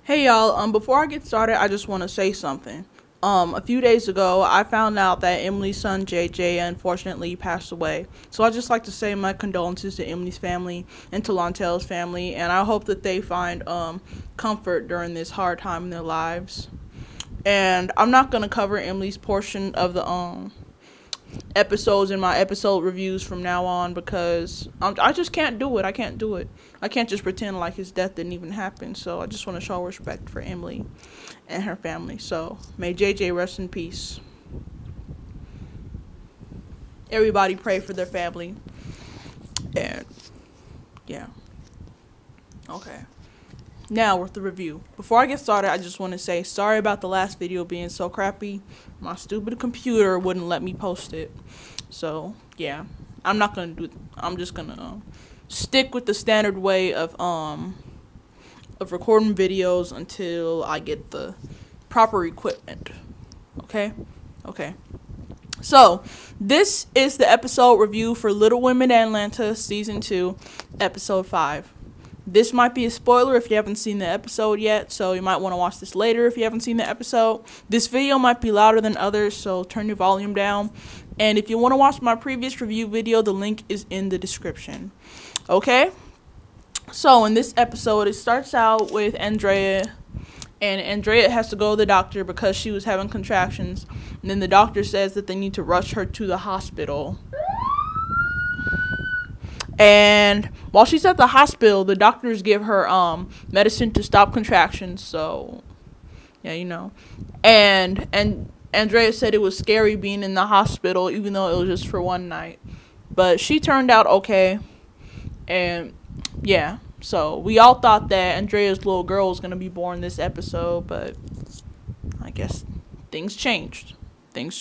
Hey y'all, before I get started, I just want to say something. A few days ago, I found out that Emily's son JJ unfortunately passed away. So I'd just like to say my condolences to Emily's family and to Lontel's family, and I hope that they find comfort during this hard time in their lives. And I'm not gonna cover Emily's portion of the episodes in my episode reviews from now on because I just can't do it. I can't do it. I can't just pretend like his death didn't even happen. So I just want to show respect for Emily and her family. So may JJ rest in peace. Everybody pray for their family. And yeah. Okay. Now with the review. Before I get started, I just want to say sorry about the last video being so crappy. My stupid computer wouldn't let me post it. So yeah, I'm not gonna do. I'm just gonna stick with the standard way of recording videos until I get the proper equipment. Okay. So this is the episode review for Little Women Atlanta season 2, episode 5. This might be a spoiler if you haven't seen the episode yet, so you might want to watch this later if you haven't seen the episode. This video might be louder than others, so turn your volume down. And if you want to watch my previous review video, the link is in the description. Okay? So in this episode, it starts out with Andrea, and Andrea has to go to the doctor because she was having contractions. And then the doctor says that they need to rush her to the hospital. And while she's at the hospital, the doctors give her medicine to stop contractions. So, yeah, you know. And Andrea said it was scary being in the hospital, even though it was just for one night. But she turned out okay. And, yeah. So, we all thought that Andrea's little girl was going to be born this episode. But I guess things changed. And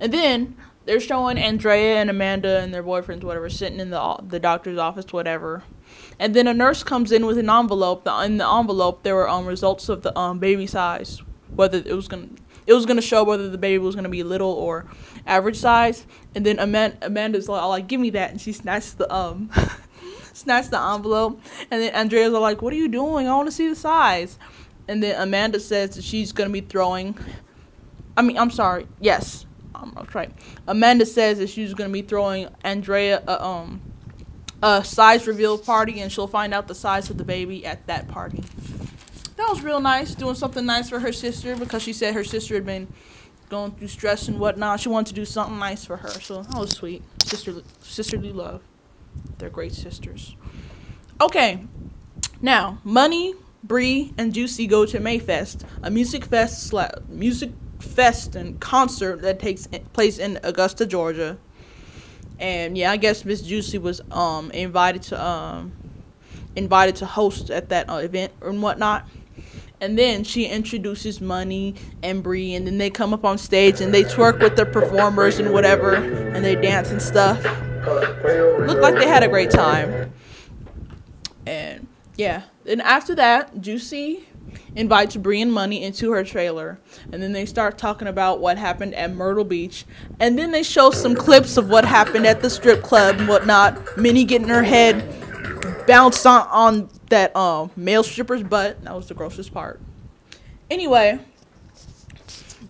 then they're showing Andrea and Amanda and their boyfriends, whatever, sitting in the doctor's office, whatever. And then a nurse comes in with an envelope. In the envelope, there were results of the baby size, whether it was gonna show whether the baby was gonna be little or average size. And then Amanda's like, give me that, and she snatched the snatched the envelope. And then Andrea's like, what are you doing? I want to see the size. And then Amanda says that she's gonna be throwing. Yes. That's right. Amanda says that she's going to be throwing Andrea a size reveal party, and she'll find out the size of the baby at that party. That was real nice, doing something nice for her sister, because she said her sister had been going through stress and whatnot. She wanted to do something nice for her, so that was sweet. Sisterly love. They're great sisters. Okay, now Money, Brie, and Juicy go to Mayfest, a music fest and concert that takes place in Augusta, Georgia. And yeah, I guess Ms.Juicy was invited to host at that event and whatnot. And then she introduces Money and Brie, and then they come up on stage and they twerk with the performers and whatever, and they dance and stuff. Looked like they had a great time. And yeah, then after that, Juicy invites Brie and Money into her trailer, and then they start talking about what happened at Myrtle Beach, and then they show some clips of what happened at the strip club and whatnot. Minnie getting her head bounced on that male stripper's butt. That was the grossest part. Anyway,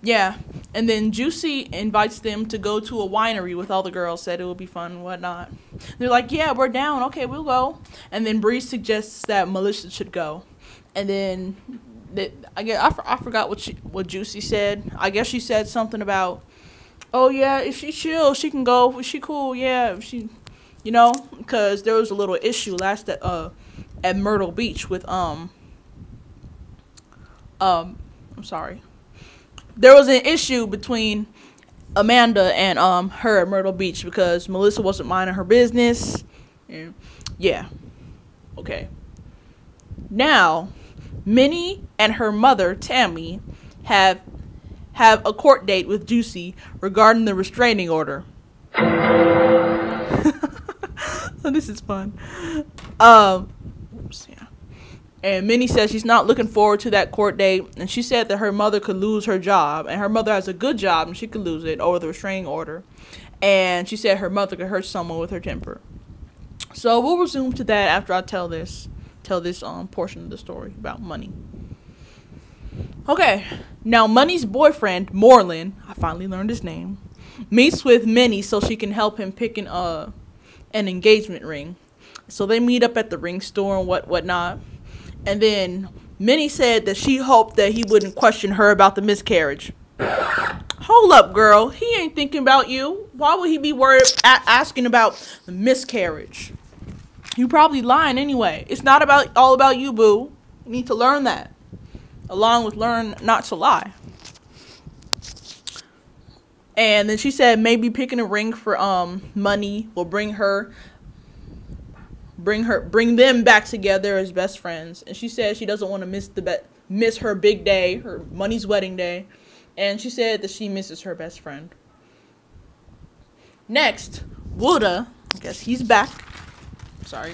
yeah, and then Juicy invites them to go to a winery with all the girls, said it would be fun and whatnot. They're like, yeah, we're down, okay, we'll go. And then Brie suggests that Melissa should go. And then I forgot what Juicy said. I guess she said something about, oh yeah, if she chill, she can go. If she cool, yeah, if she, because there was a little issue at Myrtle Beach with I'm sorry. There was an issue between Amanda and her at Myrtle Beach because Melissa wasn't minding her business. And yeah. Okay. Now, Minnie and her mother, Tammy, have a court date with Juicy regarding the restraining order. This is fun. Oops, yeah. And Minnie says she's not looking forward to that court date, and she said that her mother could lose her job, and her mother has a good job, and she could lose it over the restraining order. And she said her mother could hurt someone with her temper. So we'll resume to that after I tell this. tell this portion of the story about Money. Okay, now Money's boyfriend, Moreland, I finally learned his name, meets with Minnie so she can help him pick an engagement ring. So they meet up at the ring store and whatnot. And then Minnie said that she hoped that he wouldn't question her about the miscarriage. Hold up, girl. He ain't thinking about you. Why would he be worried asking about the miscarriage? You probably lying anyway. It's not all about you, boo. You need to learn that. Along with learn not to lie. And then she said maybe picking a ring for Money will bring them back together as best friends. And she said she doesn't want to miss her big day, her Money's wedding day. And she said that she misses her best friend. Next, Wooda, I guess he's back. Sorry.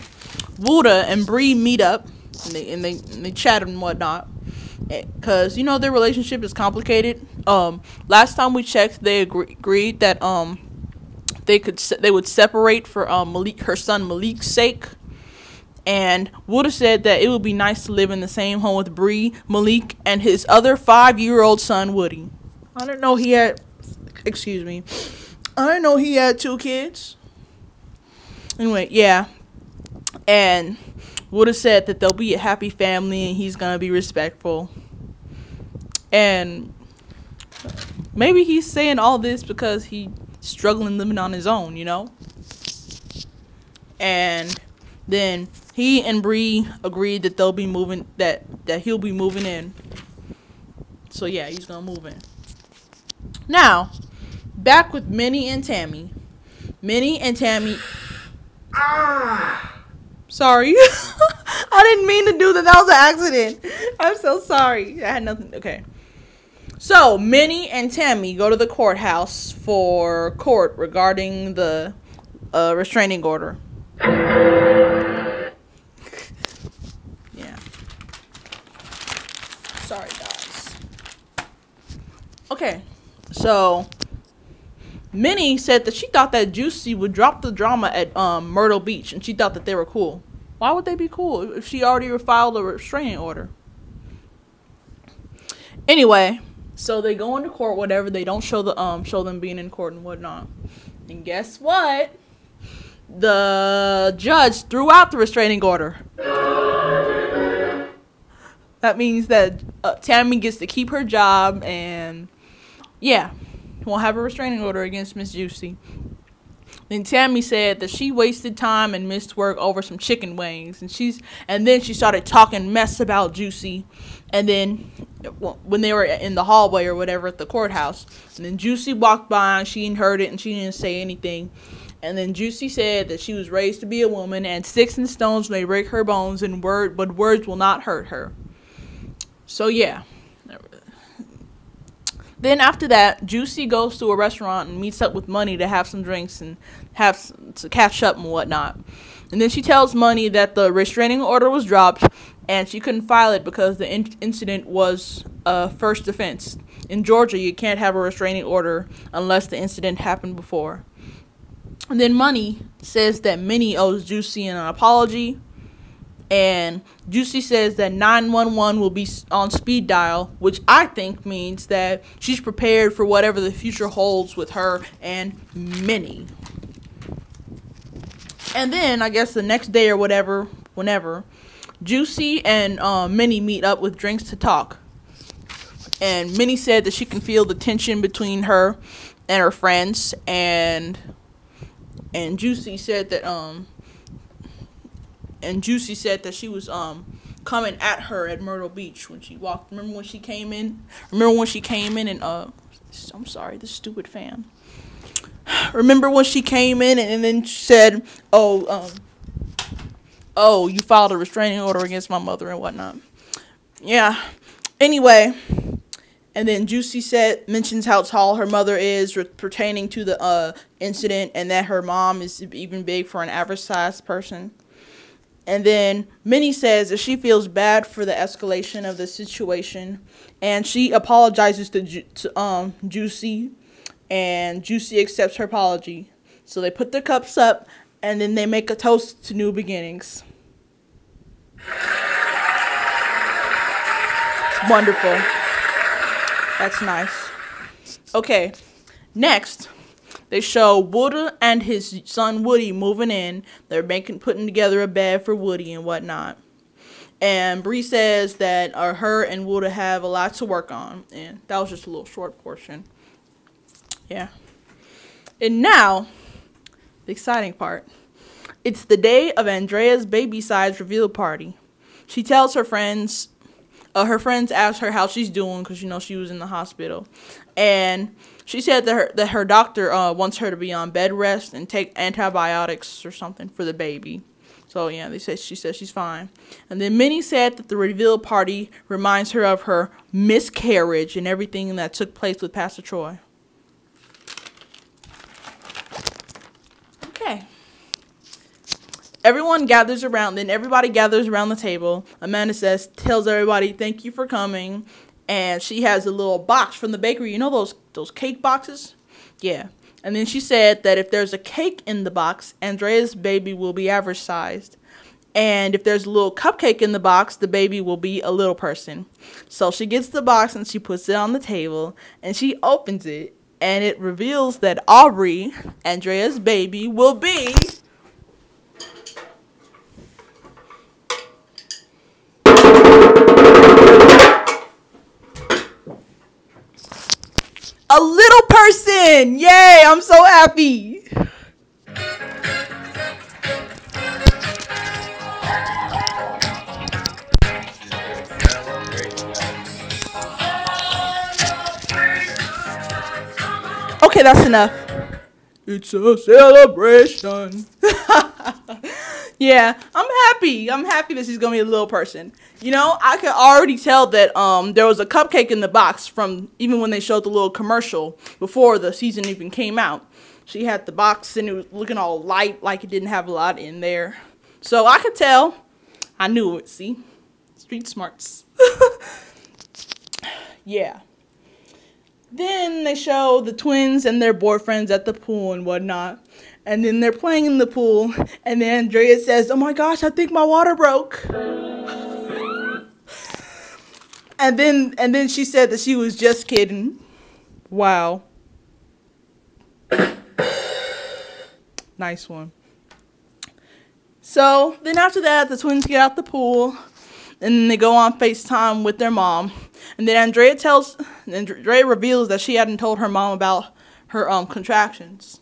Wooda and Brie meet up and they chat and whatnot. Because, you know, their relationship is complicated. Last time we checked, they agreed that they would separate for her son Malik's sake. And Wooda said that it would be nice to live in the same home with Brie, Malik, and his other 5-year-old son Woody. I didn't know he had 2 kids. Anyway, yeah. And Wooda said that they'll be a happy family and he's gonna be respectful. And maybe he's saying all this because he's struggling living on his own, you know? And then he and Brie agreed that they'll be moving, that he'll be moving in. So yeah, he's gonna move in. Now, back with Minnie and Tammy. Minnie and Tammy. Sorry. I didn't mean to do that. That was an accident. I'm so sorry. I had nothing. Okay. So, Minnie and Tammy go to the courthouse for court regarding the restraining order. Yeah. Sorry, guys. Okay. So, Minnie said that she thought that Juicy would drop the drama at Myrtle Beach, and she thought that they were cool. Why would they be cool if she already filed a restraining order? Anyway, so they go into court, whatever. They don't show them being in court and whatnot. And guess what? The judge threw out the restraining order. That means that Tammy gets to keep her job, and yeah, won't have a restraining order against Ms.Juicy. Then Tammy said that she wasted time and missed work over some chicken wings, and then she started talking mess about Juicy. And then when they were in the hallway or whatever at the courthouse, and then Juicy walked by and she heard it and she didn't say anything. And then Juicy said that she was raised to be a woman, and sticks and stones may break her bones, but words will not hurt her. So yeah. Then after that, Juicy goes to a restaurant and meets up with Money to have some drinks and to catch up and whatnot. And then she tells Money that the restraining order was dropped and she couldn't file it because the incident was first offense. In Georgia, you can't have a restraining order unless the incident happened before. And then Money says that Minnie owes Juicy an apology. And Juicy says that 911 will be on speed dial, which I think means that she's prepared for whatever the future holds with her and Minnie. And then, I guess the next day or whatever, whenever, Juicy and Minnie meet up with drinks to talk. And Minnie said that she can feel the tension between her and her friends. And Juicy said that she was coming at her at Myrtle Beach when she walked. Remember when she came in and I'm sorry, this stupid fan. Remember when she came in and then said, "Oh, you filed a restraining order against my mother and whatnot." Yeah. Anyway, and then Juicy mentions how tall her mother is pertaining to the incident, and that her mom is even big for an average sized person. And then Minnie says that she feels bad for the escalation of the situation, and she apologizes to Juicy, and Juicy accepts her apology. So they put their cups up, and then they make a toast to new beginnings. Wonderful. That's nice. Okay, next, they show Woody and his son Woody moving in. They're putting together a bed for Woody and whatnot. And Brie says that her and Woody have a lot to work on. And that was just a little short portion. Yeah. And now, the exciting part. It's the day of Andrea's baby size reveal party. She tells her friends ask her how she's doing because, she was in the hospital. And she said that her doctor wants her to be on bed rest and take antibiotics or something for the baby. So, yeah, she says she's fine. And then Minnie said that the reveal party reminds her of her miscarriage and everything that took place with Pastor Troy. Okay. Everybody gathers around the table. Amanda tells everybody, thank you for coming. And she has a little box from the bakery. You know those cake boxes? Yeah. And then she said that if there's a cake in the box, Andrea's baby will be average sized. And if there's a little cupcake in the box, the baby will be a little person. So she gets the box and she puts it on the table. And she opens it. And it reveals that Aubrey, Andrea's baby, will be a little person. Yay, I'm so happy. Okay, that's enough. It's a celebration. Yeah, I'm happy. I'm happy that she's going to be a little person. I could already tell that there was a cupcake in the box from even when they showed the little commercial before the season even came out. She had the box and it was looking all light, like it didn't have a lot in there. So I could tell. I knew it, see? Street smarts. Yeah. Then they show the twins and their boyfriends at the pool and whatnot. And then they're playing in the pool. And then Andrea says, oh my gosh, I think my water broke. And then she said that she was just kidding. Wow. Nice one. So then after that, the twins get out the pool. And then they go on FaceTime with their mom. And then Andrea reveals that she hadn't told her mom about her contractions.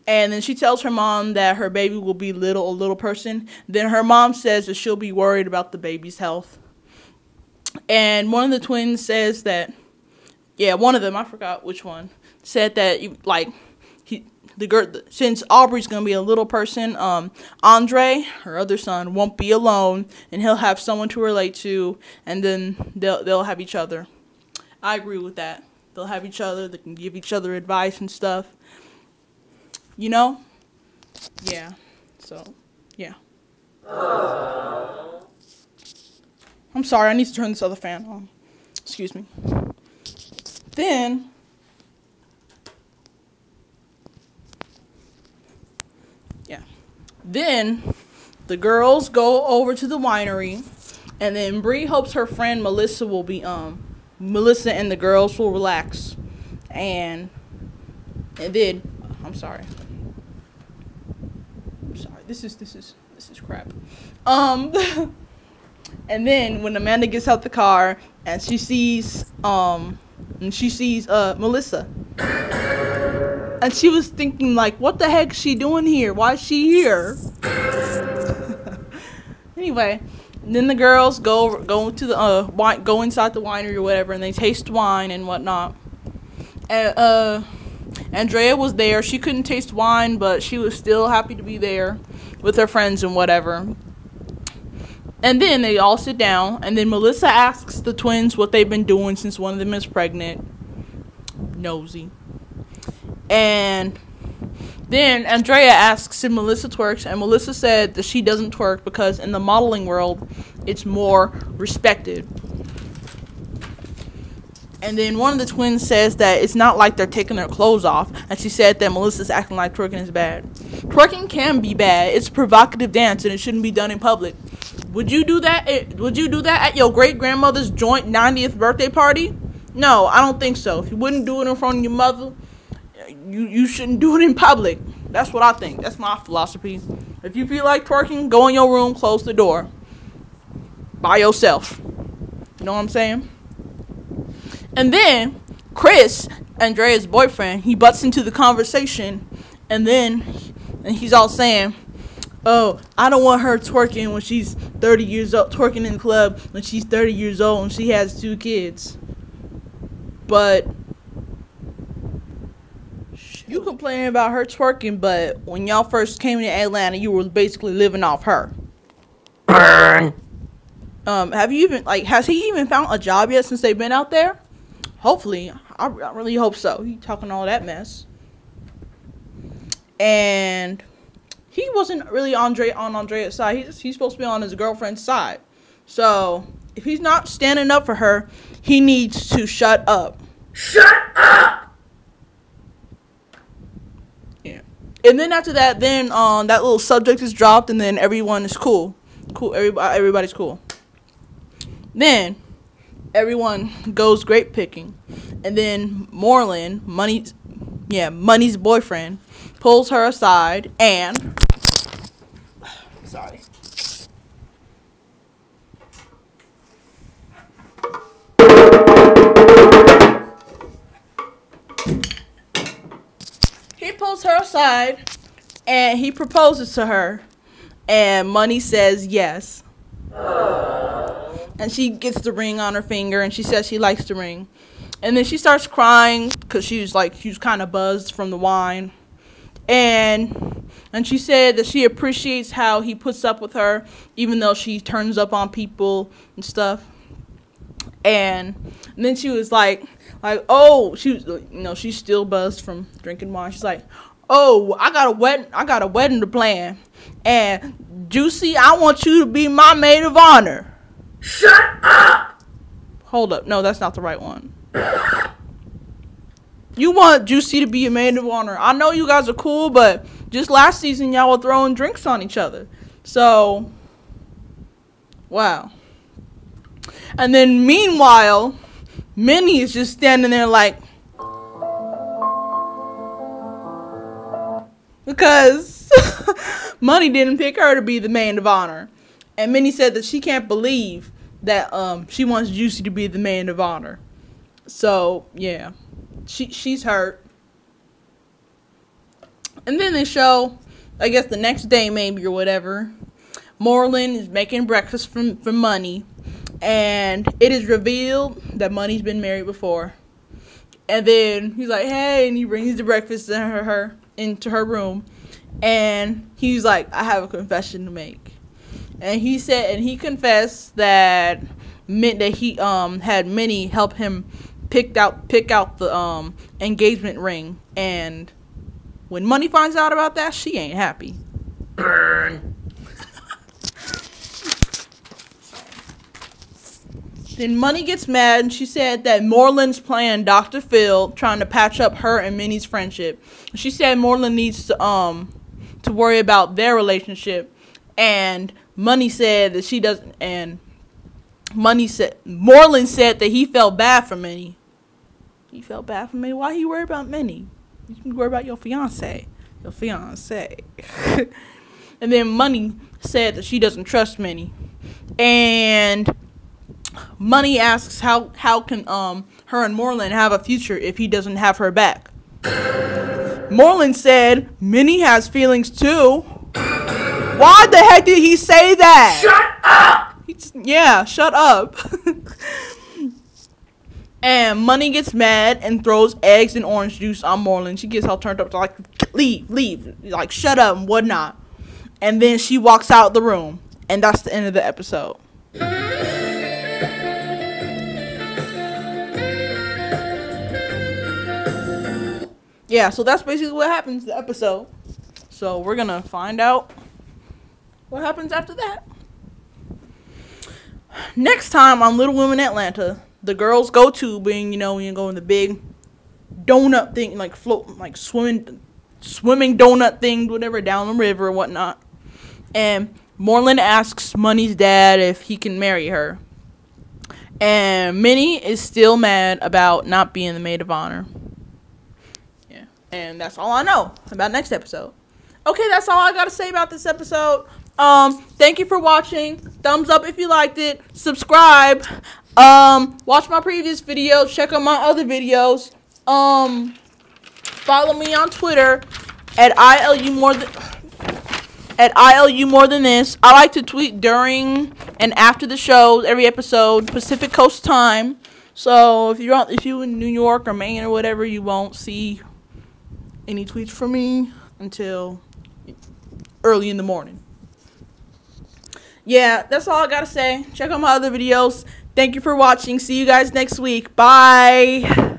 And then she tells her mom that her baby will be a little person. Then her mom says that she'll be worried about the baby's health. And one of the twins says that, one of them, I forgot which one, said that since Aubrey's gonna be a little person, Andre, her other son, won't be alone, and he'll have someone to relate to, and then they'll have each other. I agree with that. They'll have each other. They can give each other advice and stuff. Yeah. So, yeah. I'm sorry. I need to turn this other fan on. Excuse me. Then the girls go over to the winery, and then Brie hopes her friend Melissa will be Melissa and the girls will relax, and then I'm sorry. This is crap. And then when Amanda gets out the car and she sees Melissa. And she was thinking, like, what the heck is she doing here? Why is she here? Anyway, then the girls go to the go inside the winery or whatever, and they taste wine and whatnot. And Andrea was there. She couldn't taste wine, but she was still happy to be there with her friends and whatever. And then they all sit down, and then Melissa asks the twins what they've been doing since one of them is pregnant. Nosy. And then Andrea asks if Melissa twerks, and Melissa said that she doesn't twerk because in the modeling world, it's more respected. And then one of the twins says that it's not like they're taking their clothes off, and she said that Melissa's acting like twerking is bad. Twerking can be bad. It's a provocative dance, and it shouldn't be done in public. Would you do that? Would you do that at your great grandmother's joint 90th birthday party? No, I don't think so. If you wouldn't do it in front of your mother, you shouldn't do it in public. That's what I think. That's my philosophy. If you feel like twerking, go in your room, close the door. By yourself. You know what I'm saying? And then Chris, Andrea's boyfriend, he butts into the conversation, and he's all saying, oh, I don't want her twerking when she's 30 years old, twerking in the club when she's 30 years old and she has 2 kids. But you complain about her twerking, but when y'all first came to Atlanta, you were basically living off her. Burn. Has he even found a job yet since they've been out there? Hopefully. I really hope so. He talking all that mess. And he wasn't really on Andrea's side. He's supposed to be on his girlfriend's side. So, if he's not standing up for her, he needs to shut up. Shut up! Yeah. And then after that, that little subject is dropped, and then everyone is cool. Everybody's cool. Then everyone goes grape picking, and then Moreland, Money's boyfriend, pulls her aside and he pulls her aside and he proposes to her, and Money says yes. And she gets the ring on her finger, and she says she likes the ring. And then she starts crying because she was kind of buzzed from the wine. And she said that she appreciates how he puts up with her, even though she turns up on people and stuff. And then she was she's still buzzed from drinking wine. She's like, oh, I got a wedding to plan. And Juicy, I want you to be my maid of honor. Shut up! Hold up. No, that's not the right one. You want Juicy to be a maid of honor. I know you guys are cool, but just last season, y'all were throwing drinks on each other. So, wow. And then, meanwhile, Minnie is just standing there like, because Money didn't pick her to be the maid of honor. And Minnie said that she can't believe that she wants Juicy to be the maid of honor. So, yeah. She's hurt. And then they show, I guess the next day maybe or whatever, Moreland is making breakfast for Money. And it is revealed that Money's been married before. And then he's like, hey, and he brings the breakfast into her room. And he's like, I have a confession to make. And he confessed that he had Minnie help him pick out the engagement ring. And when Money finds out about that, she ain't happy. Burn. Then Money gets mad, and she said that Moreland's playing Dr. Phil, trying to patch up her and Minnie's friendship. She said Moreland needs to worry about their relationship, and Money said that she doesn't. And Moreland said that he felt bad for Minnie. He felt bad for Minnie. Why he worry about Minnie? You can worry about your fiance. And then Money said that she doesn't trust Minnie, and Money asks how can her and Moreland have a future if he doesn't have her back. Moreland said Minnie has feelings too. Why the heck did he say that? Shut up! Shut up. And Money gets mad and throws eggs and orange juice on Moreland. She gets all turned up to like, leave, like shut up and whatnot. And then she walks out the room, and that's the end of the episode. Yeah, so that's basically what happens in the episode. So we're going to find out what happens after that. Next time on Little Women Atlanta, the girls go tubing, when you go in the big donut thing, like swimming donut thing, whatever, down the river or whatnot. And Moreland asks Money's dad if he can marry her. And Minnie is still mad about not being the maid of honor. Yeah. And that's all I know about next episode. Okay, that's all I gotta say about this episode. Thank you for watching. Thumbs up if you liked it. Subscribe. Watch my previous videos. Check out my other videos. Follow me on Twitter at ILU more than this. I like to tweet during and after the shows, every episode, Pacific Coast time. So if you in New York or Maine or whatever, you won't see any tweets from me until early in the morning. Yeah, that's all I gotta say. Check out my other videos. Thank you for watching. See you guys next week. Bye.